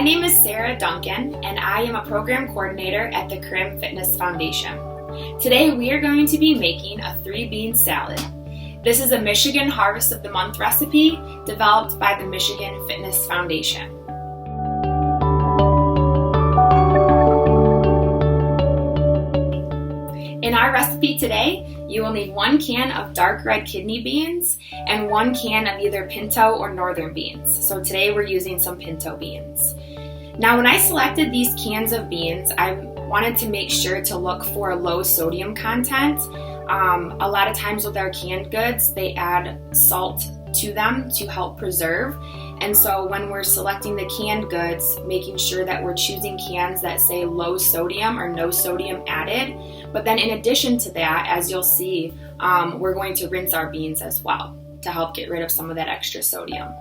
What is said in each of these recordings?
My name is Sarah Duncan, and I am a program coordinator at the Crim Fitness Foundation. Today we are going to be making a 3-bean salad. This is a Michigan Harvest of the Month recipe developed by the Michigan Fitness Foundation. In our recipe today, you will need 1 can of dark red kidney beans and 1 can of either pinto or northern beans. So today we're using some pinto beans. Now when I selected these cans of beans, I wanted to make sure to look for a low sodium content. A lot of times with our canned goods, they add salt to them to help preserve. And so when we're selecting the canned goods, making sure that we're choosing cans that say low sodium or no sodium added. But then in addition to that, as you'll see, we're going to rinse our beans as well to help get rid of some of that extra sodium.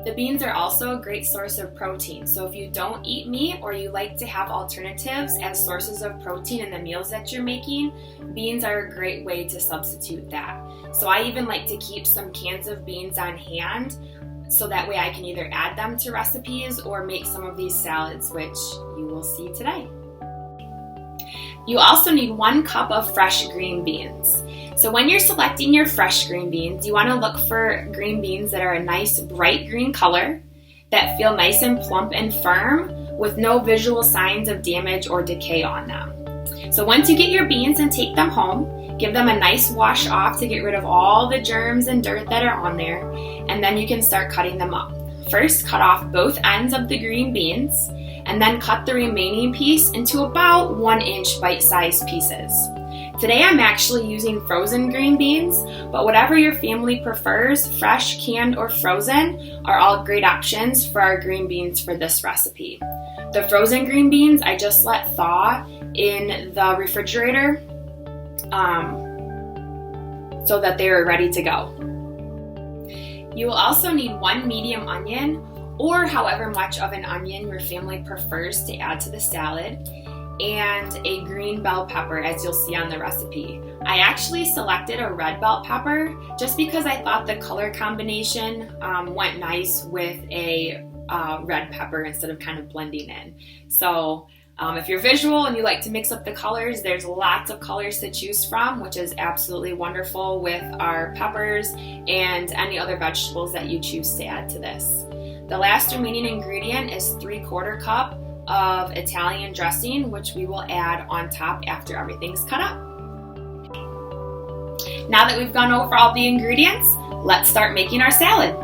The beans are also a great source of protein. So if you don't eat meat or you like to have alternatives as sources of protein in the meals that you're making, beans are a great way to substitute that. So I even like to keep some cans of beans on hand so that way I can either add them to recipes or make some of these salads, which you will see today. You also need 1 cup of fresh green beans. So when you're selecting your fresh green beans, you want to look for green beans that are a nice bright green color, that feel nice and plump and firm, with no visual signs of damage or decay on them. So once you get your beans and take them home, give them a nice wash off to get rid of all the germs and dirt that are on there, and then you can start cutting them up. First, cut off both ends of the green beans, and then cut the remaining piece into about 1-inch bite-sized pieces. Today I'm actually using frozen green beans, but whatever your family prefers, fresh, canned, or frozen, are all great options for our green beans for this recipe. The frozen green beans I just let thaw in the refrigerator so that they are ready to go. You will also need 1 medium onion, or however much of an onion your family prefers to add to the salad, and a green bell pepper, as you'll see on the recipe. I actually selected a red bell pepper just because I thought the color combination went nice with a red pepper instead of kind of blending in. So if you're visual and you like to mix up the colors, there's lots of colors to choose from, which is absolutely wonderful with our peppers and any other vegetables that you choose to add to this. The last remaining ingredient is 3/4 cup of Italian dressing, which we will add on top after everything's cut up. Now that we've gone over all the ingredients, let's start making our salad.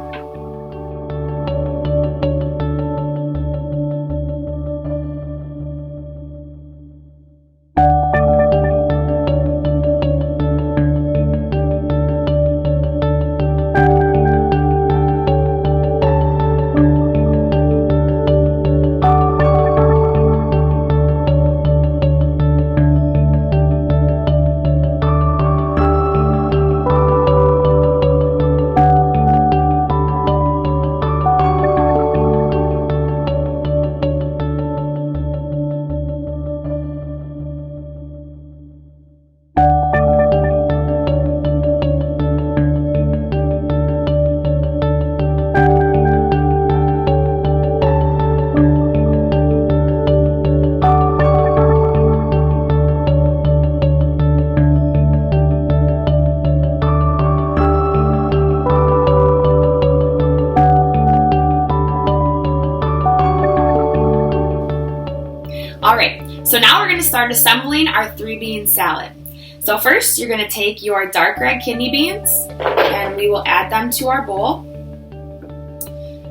Alright, so now we're going to start assembling our 3-bean salad. So first you're going to take your dark red kidney beans and we will add them to our bowl.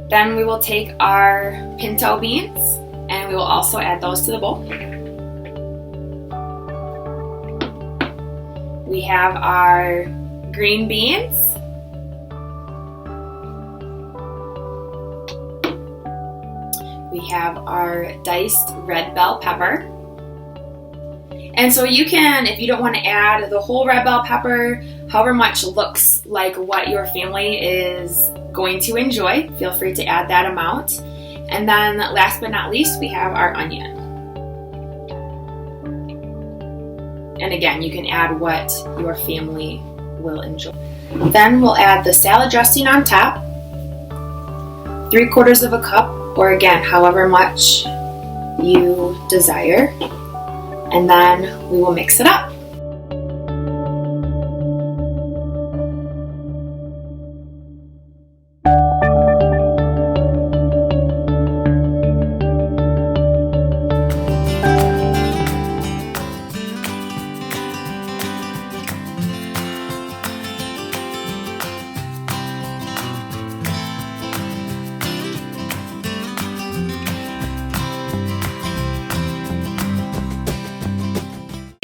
Then we will take our pinto beans and we will also add those to the bowl. We have our green beans. We have our diced red bell pepper. And so you can, if you don't want to add the whole red bell pepper, however much looks like what your family is going to enjoy, feel free to add that amount. And then last but not least, we have our onion. And again, you can add what your family will enjoy. Then we'll add the salad dressing on top, 3/4 of a cup or again, however much you desire. And then we will mix it up.